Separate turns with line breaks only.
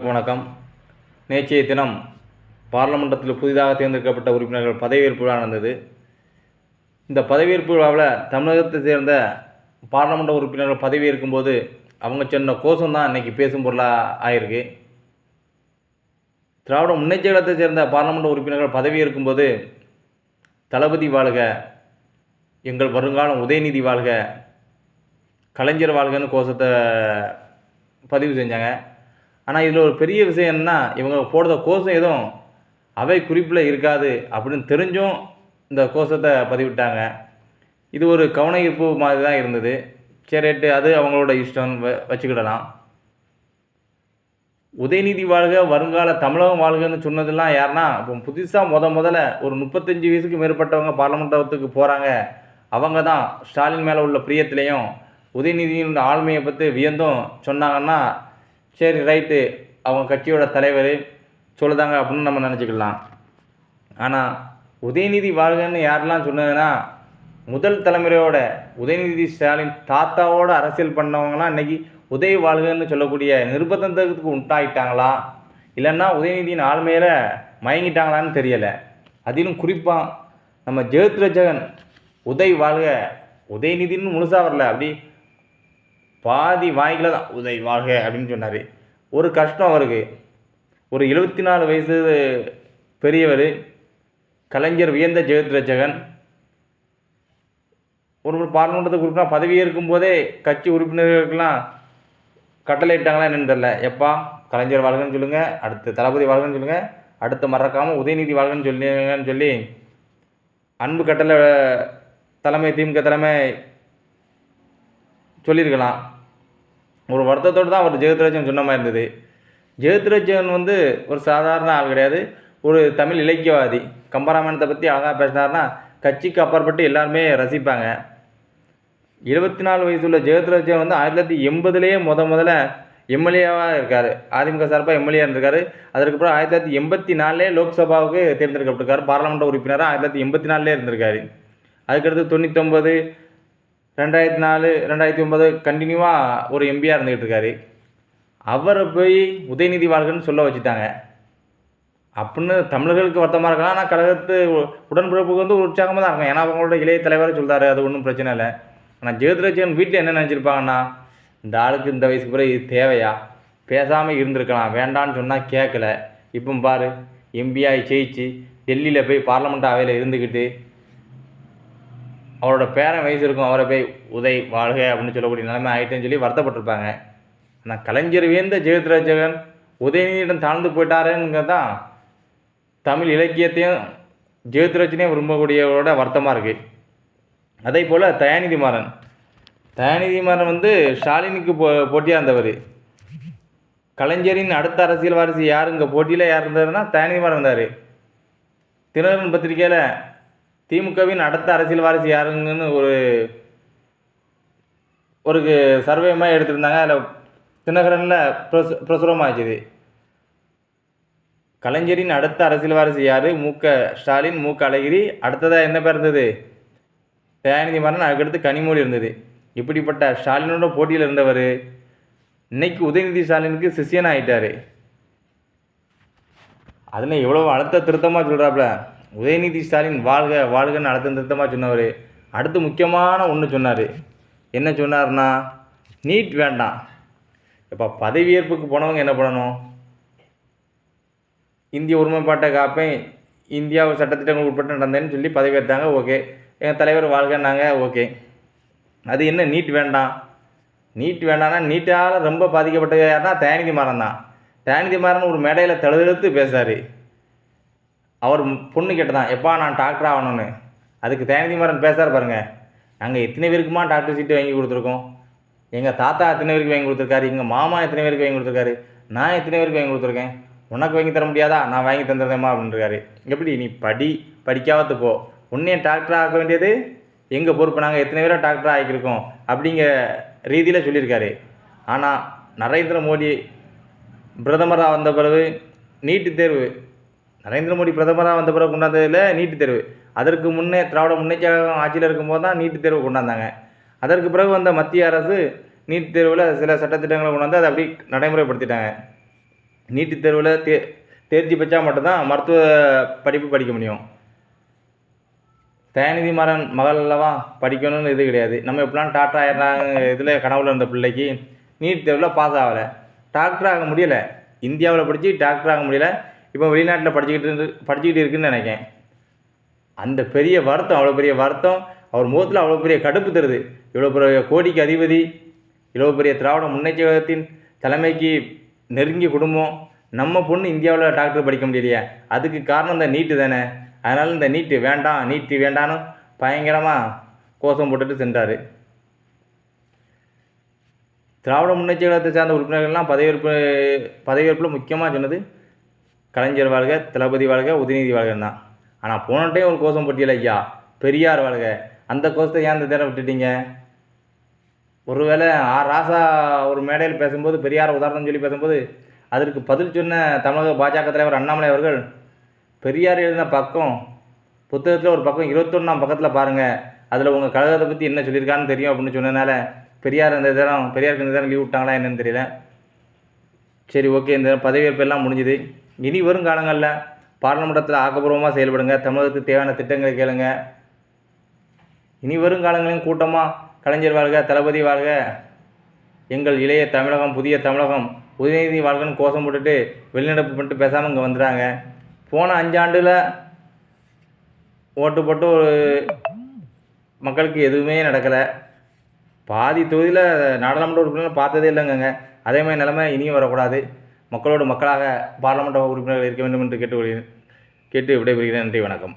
வணக்கம். நேற்றைய தினம் பார்லமெண்டத்தில் புதிதாக தேர்ந்தெடுக்கப்பட்ட உறுப்பினர்கள் பதவியேற்பு விழா நடந்தது. இந்த பதவியேற்பு விழாவில் தமிழகத்தை சேர்ந்த பார்லமெண்ட் உறுப்பினர்கள் பதவியேற்கும் போது அவங்க சொன்ன கோஷம் தான் இன்றைக்கி பேசும் பொருளாக ஆயிருக்கு. திராவிட முன்னேற்ற கழகத்தை சேர்ந்த பார்லமெண்ட் உறுப்பினர்கள் பதவியேற்கும் போது தளபதி வாழ்க, எங்கள் வருங்காலம் உதயநிதி வாழ்க, கலைஞர் வாழ்கன்னு கோஷத்தை பதிவு செஞ்சாங்க. ஆனால் இதில் ஒரு பெரிய விஷயம் என்னன்னா, இவங்க போடுற கோஷம் எதுவும் அவை குறிப்பில் இருக்காது அப்படின்னு தெரிஞ்சும் இந்த கோஷத்தை பதிவிட்டாங்க. இது ஒரு கவன ஈர்ப்பு மாதிரி தான் இருந்தது. சரிட்டு அது அவங்களோட இஷ்டம், வச்சுக்கிடலாம். உதயநிதி வாழ்க, வருங்கால தமிழகம் வாழ்கன்னு சொன்னதெல்லாம் யாருன்னா, இப்போ புதுசாக முதல்ல ஒரு 35 வயசுக்கு மேற்பட்டவங்க பார்லமெண்டத்துக்கு போகிறாங்க. அவங்க தான் ஸ்டாலின் மேலே உள்ள பிரியத்திலையும் உதயநிதியின் ஆளுமையை பற்றி வியந்தும் சொன்னாங்கன்னா, சரி ரைட்டு, அவங்க கட்சியோட தலைவர் சொல்லுதாங்க அப்படின்னு நம்ம நினச்சிக்கலாம். ஆனால் உதயநிதி வாழ்கன்னு யாரெல்லாம் சொன்னதுன்னா, முதல் தலைமுறையோட உதயநிதி ஸ்டாலின் தாத்தாவோட அரசியல் பண்ணவங்களாம் இன்றைக்கி உதய வாழ்கன்னு சொல்லக்கூடிய நிர்பந்தத்துக்கு உண்டாயிட்டாங்களா, இல்லைன்னா உதயநிதியின் ஆளுமையில் மயங்கிட்டாங்களான்னு தெரியலை. அதிலும் குறிப்பாக நம்ம ஜெகத்ரட்சகன் உதய் வாழ்க, உதயநிதின்னு முழுசாக வரல, அப்படி பாதி வாய்க்கில் தான் உதய் வாழ்க அப்படின்னு சொன்னார். ஒரு கஷ்டம் அவருக்கு. ஒரு 74 வயசு பெரியவர், கலைஞர் வியந்த ஜெகத்ரட்சகன் ஒரு பார்லமெண்டத்துக்கு உறுப்பினர் பதவியேற்கும் போதே கட்சி உறுப்பினர்களுக்கெல்லாம் கட்டளையிட்டாங்களா என்னன்னு தெரில. எப்பா கலைஞர் வாழ்கன்னு சொல்லுங்கள், அடுத்து தளபதி வாழ்கன்னு சொல்லுங்கள், அடுத்து மறக்காமல் உதயநிதி வாழ்கன்னு சொல்லுங்கன்னு சொல்லி அன்பு கட்டளை தலைமை, திமுக தலைமை சொல்லியிருக்கலாம். ஒரு வருத்தத்தோடு தான் ஒரு ஜெகத்ரட்சகன் சொன்ன மாதிரி இருந்தது. ஜெகத்ரட்சகன் ஒரு சாதாரண ஆள் கிடையாது, ஒரு தமிழ் இலக்கியவாதி. கம்பராமாயணத்தை பற்றி அழகாக பேசினார்னா கட்சிக்கு அப்பாற்பட்டு எல்லாருமே ரசிப்பாங்க. 74 வயசுள்ள ஜெகத்ரட்சகன் 1980லேயே முதல்ல எம்எல்ஏவாக இருக்கார். அதிமுக சார்பாக எம்எல்ஏ இருந்திருக்காரு. அதற்கப்புறம் 1984லே லோக்சபாவுக்கு தேர்ந்தெடுக்கப்பட்டிருக்காரு. பார்லமெண்ட் உறுப்பினராக 1984லே இருந்திருக்காரு. அதுக்கடுத்து 99, 2004, 2009 கண்டினியூவாக ஒரு எம்பியாக இருந்துக்கிட்டு இருக்காரு. அவரை போய் உதயநிதி வாழ்கன்னு சொல்ல வச்சுட்டாங்க அப்படின்னு தமிழர்களுக்கு வருத்தமாக இருக்கலாம். ஆனால் கழகத்து உடன்பிறப்புக்கு உற்சாகமாக தான் இருக்கும். ஏன்னா அவங்களோட இளைய தலைவரை சொல்கிறாரு, அது ஒன்றும் பிரச்சனை இல்லை. ஆனால் ஜெகத்ரட்சகன் வீட்டில் என்ன நினச்சிருப்பாங்கன்னா, இந்த ஆளுக்கு இந்த வயசுக்கு பிறகு இது தேவையா, பேசாமல் இருந்திருக்கலாம், வேண்டான்னு சொன்னால் கேட்கல. இப்போ பாரு, எம்பியாகி ஜெயிச்சு டெல்லியில் போய் பார்லமெண்ட் அவையில் இருந்துக்கிட்டு அவரோட பேரன் வயசு இருக்கும், அவரை போய் உதய் வாழ்க அப்படின்னு சொல்லக்கூடிய நிலைமை ஆகிட்டேன்னு சொல்லி வருத்தப்பட்டிருப்பாங்க. ஆனால் கலைஞர் வியந்த ஜெகத்ரட்சகன் உதயநிதியிடம் தாழ்ந்து போயிட்டாருங்கிறது தான் தமிழ் இலக்கியத்தையும் ஜெகத்ரட்சனையும் விரும்பக்கூடியவரோட வருத்தமாக இருக்குது. அதே போல் தயாநிதி மாறன் ஸ்டாலினுக்கு போட்டியாக இருந்தவர். கலைஞரின் அடுத்த அரசியல் வாரிசு யார் இங்கே போட்டியில் யார் இருந்தாருன்னா தயாநிதி மாறன் இருந்தார். தினகரன் பத்திரிகையில் திமுகவின் அடுத்த அரசியல் வாரிசு யாருங்கன்னு ஒரு சர்வே மாதிரி எடுத்திருந்தாங்க. அதில் தினகரனில் பிரசுரமாகிடுது. கலைஞரின் அடுத்த அரசியல் வாரிசு யார்? ஸ்டாலின், அழகிரி, அடுத்ததாக என்ன பேர் இருந்தது? தயாநிதி மாறன், அதுக்கடுத்து கனிமொழி இருந்தது. இப்படிப்பட்ட ஸ்டாலினோட போட்டியில் இருந்தவர் இன்னைக்கு உதயநிதி ஸ்டாலினுக்கு சிஷியன் ஆகிட்டார். அதில் எவ்வளோ அழுத்த திருத்தமாக சொல்கிறாப்புல. உதயநிதி ஸ்டாலின் வாழ்க வாழ்கன்னு அழுத்த திருத்தமாக சொன்னவர் அடுத்து முக்கியமான ஒன்று சொன்னார். என்ன சொன்னார்னா, நீட் வேண்டாம். இப்போ பதவியேற்புக்கு போனவங்க என்ன பண்ணணும்? இந்திய ஒருமைப்பாட்டை காப்பேன், இந்தியா சட்டத்திட்டங்களுக்கு உட்பட்டு நடந்தேன்னு சொல்லி பதவியேற்றாங்க. ஓகே, எங்கள் தலைவர் வாழ்கன்னாங்க. ஓகே, அது என்ன நீட் வேண்டாம்? நீட் வேண்டாம்னா நீட்டால் ரொம்ப பாதிக்கப்பட்டது யாருன்னா தயாநிதி மாறன் தான். தயாநிதி மாறன் ஒரு மேடையில் தழுதெழுத்து பேசுகிறார். அவர் பொண்ணு கேட்டதான், எப்பா நான் டாக்டர் ஆகணும்னு. அதுக்கு தயாநிதி மாறன் பேசுகிறார் பாருங்கள், நாங்கள் எத்தனை பேருக்குமா டாக்டர் சீட்டு வாங்கி கொடுத்துருக்கோம், எங்கள் தாத்தா எத்தனை பேருக்கு வாங்கி கொடுத்துருக்காரு, எங்கள் மாமா எத்தனை பேருக்கு வாங்கி கொடுத்துருக்காரு, நான் எத்தனை பேருக்கு வாங்கி கொடுத்துருக்கேன், உனக்கு வாங்கி தர முடியாதா, நான் வாங்கி தந்துடுறேம்மா அப்படின்றாரு. எப்படி நீ படிக்காவது போ, உன்னையே டாக்டர் ஆக்க வேண்டியது எங்கள் பொறுப்பு, நாங்கள் எத்தனை பேரை டாக்டராக ஆகியிருக்கோம் அப்படிங்கிற ரீதியில் சொல்லியிருக்காரு. ஆனால் நரேந்திர மோடி பிரதமராக வந்த பிறகு நீட்டு தேர்வு, நரேந்திர மோடி பிரதமராக வந்த பிறகு கொண்டாந்ததில் நீட்டு தேர்வு, அதற்கு முன்னே திராவிட முன்னேற்ற கழகம் ஆட்சியில் இருக்கும்போது தான் நீட்டு தேர்வு கொண்டாந்தாங்க. அதற்கு பிறகு வந்த மத்திய அரசு நீட் தேர்வில் சில சட்டத்திட்டங்களை கொண்டாந்து அதை அப்படி நடைமுறைப்படுத்திட்டாங்க. நீட்டுத் தேர்வில் தேர்ச்சி பெற்றா மட்டும்தான் மருத்துவ படிப்பு படிக்க முடியும். தயாநிதி மாறன் மகள் அல்லவா, படிக்கணும்னு இது கிடையாது. நம்ம எப்படிலாம் டாக்டர் ஆயிடுறாங்க இதில் கனவுல இருந்த பிள்ளைக்கு நீட் தேர்வில் பாஸ் ஆகலை, டாக்டர் ஆக முடியலை. இந்தியாவில் படித்து டாக்டர் ஆக முடியலை. இப்போ வெளிநாட்டில் படிச்சுக்கிட்டு இருக்குன்னு நினைக்கிறேன். அந்த பெரிய வருத்தம், அவ்வளோ பெரிய வருத்தம் அவர் முகத்தில் அவ்வளோ பெரிய கடுப்பு தருது. இவ்வளோ பெரிய கோடிக்கு அதிபதி, இவ்வளோ பெரிய திராவிட முன்னேற்ற கழகத்தின் தலைமைக்கு நெருங்கிய குடும்பம், நம்ம பொண்ணு இந்தியாவில் டாக்டர் படிக்க முடியலையே, அதுக்கு காரணம் இந்த நீட்டு தானே. அதனால் இந்த நீட்டு வேண்டாம், நீட்டு வேண்டான்னு பயங்கரமாக கோஷம் போட்டுட்டு சென்றார். திராவிட முன்னேற்ற கழகத்தை சார்ந்த உறுப்பினர்கள்லாம் பதவியேற்பில் முக்கியமாக சொன்னது கலைஞர் வாழ்க, தளபதி வாழ்க, உதயநிதி வாழ்கன்னு தான். ஆனால் போன டைம் ஒரு கோஷம் போட்டியல, ஐயா பெரியார் வாழ்க, அந்த கோஷத்தை ஏன் இந்த தேரம் விட்டுட்டீங்க? ஒருவேளை ராசா ஒரு மேடையில் பேசும்போது பெரியார் உதாரணம் சொல்லி பேசும்போது அதற்கு பதில் சொன்ன தமிழக பாஜக தலைவர் அண்ணாமலை அவர்கள், பெரியார் எழுதின பக்கம் புத்தகத்தில் ஒரு பக்கம் 21ஆம் பக்கத்தில் பாருங்கள், அதில் உங்கள் கழகத்தை பற்றி என்ன சொல்லியிருக்கான்னு தெரியும் அப்படின்னு சொன்னதுனால பெரியாருக்கு இந்த நேரம் லீவ் விட்டாங்களா என்னன்னு தெரியல. சரி, ஓகே, இந்த பதவியேற்பு எல்லாம் முடிஞ்சுது. இனி வரும் காலங்களில் பாராளுமன்றத்தில் ஆக்கப்பூர்வமாக செயல்படுங்க, தமிழகத்துக்கு தேவையான திட்டங்களை கேளுங்க. இனி வரும் காலங்களிலும் கூட்டமாக கலைஞர் வாழ்க, தளபதி வாழ்க, எங்கள் இளைய தமிழகம், புதிய தமிழகம், உதயநிதி வாழ்கன்னு கோஷம் போட்டுட்டு வெளிநடப்பு பண்ணிட்டு பேசாமல் இங்கே வந்துடுறாங்க. போன 5 ஆண்டில் ஓட்டு போட்டு ஒரு மக்களுக்கு எதுவுமே நடக்கலை. பாதி தொகுதியில் நாடாளுமன்ற உறுப்பினர்கள் பார்த்ததே இல்லைங்க. அதே மாதிரி நிலைமை இனியும் வரக்கூடாது. மக்களோடு மக்களாக பாராளுமன்ற உறுப்பினர்கள் இருக்க வேண்டும் என்று கேட்டு விடைபெறுகிறேன். நன்றி, வணக்கம்.